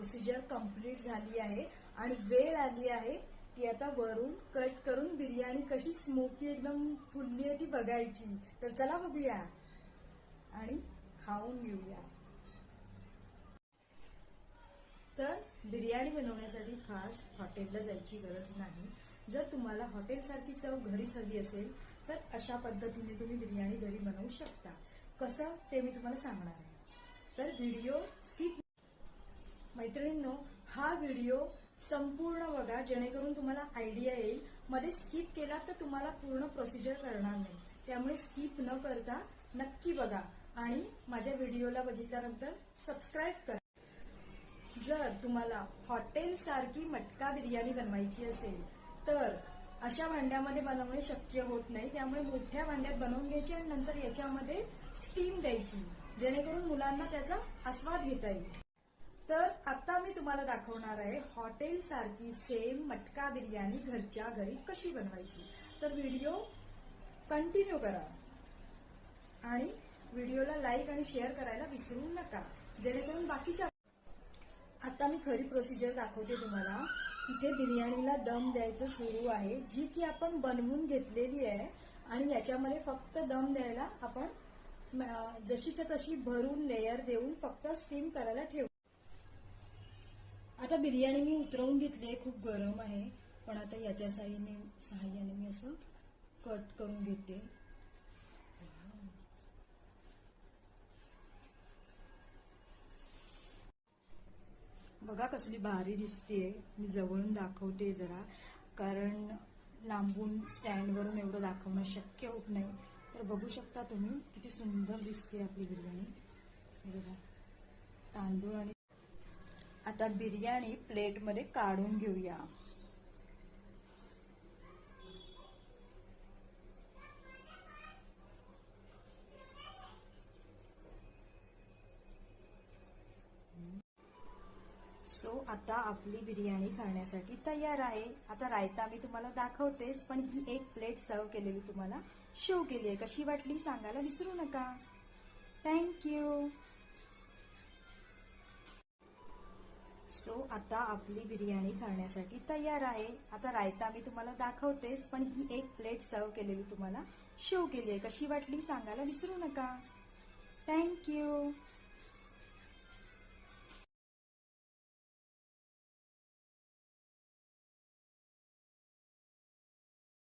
Procedure complete झाली आहे आणि वेळ आली आहे की आता वरून कट करून बिर्याणी कशी स्मोकी एकदम फुलली आहे ती बघायची। तर चला बघूया आणि खाऊन घेऊया। तर बिर्याणी बनवण्यासाठी खास हॉटेलला जायची गरज नाही। जर तुम्हाला हॉटेलसारखी चव घरीच हवी असेल तर अशा पद्धतीने तुम्ही बिर्याणी घरी बनवू शकता। कसं ते मी तुम्हाला सांगणार आहे, तर व्हिडिओ स्किप। मैत्रिणींनो, हा व्हिडिओ संपूर्ण बघा जेणेकरून तुम्हाला आयडिया येईल। मध्ये स्किप केला तर तुम्हाला पूर्ण प्रोसिजर कळणार नाही, त्यामुळे स्किप न करता नक्की बघा आणि माझ्या व्हिडिओला बघितल्यानंतर सबस्क्राईब करा। जर तुम्हाला हॉटेल सारखी मटका बिर्याणी बनवायची असेल तर अशा भांड्यामध्ये बनवणे शक्य होत नाही, त्यामुळे मोठ्या भांड्यात बनवून घ्यायची आणि नंतर याच्यामध्ये स्टीम द्यायची जेणेकरून मुलांना त्याचा आस्वाद घेता येईल। तर आता मी तुम्हाला दाखवणार आहे हॉटेल सारखी सेम मटका बिर्याणी घरच्या घरी कशी बनवायची। तर व्हिडिओ कंटिन्यू करा आणि व्हिडिओला लाईक आणि शेअर करायला विसरू नका जेणेकरून बाकीच्या। आता मी खरी प्रोसिजर दाखवते तुम्हाला। इथे बिर्याणीला दम द्यायचं सुरू आहे, जी की आपण बनवून घेतलेली आहे आणि याच्यामध्ये फक्त दम द्यायला आपण जशीच्या तशी भरून लेयर देऊन फक्त स्टीम करायला ठेवू। आता बिर्याणी मी उतरवून घेतली, खूप गरम आहे, पण आता याच्या सहाय्याने मी असं कट करून घेते। बघा कसली भारी दिसतेय। मी जवळून दाखवते जरा, कारण लांबून स्टँडवरून एवढं दाखवणं शक्य होत नाही। तर बघू शकता तुम्ही किती सुंदर दिसते आपली बिर्याणी। हे बघा तांदूळ आणि आता बिर्याणी प्लेटमध्ये काढून घेऊया। सो आता आपली बिर्याणी खाण्यासाठी तयार आहे। आता रायता मी तुम्हाला दाखवतेच, पण ही एक प्लेट सर्व केलेली तुम्हाला शो केली आहे। कशी वाटली सांगायला विसरू नका। थँक्यू। सो आता आपली बिर्याणी खाण्यासाठी तयार आहे। आता रायता मी तुम्हाला दाखवतेच, पण ही एक प्लेट सर्व केलेली तुम्हाला शो केली आहे। कशी वाटली सांगायला विसरू नका। थँक्यू।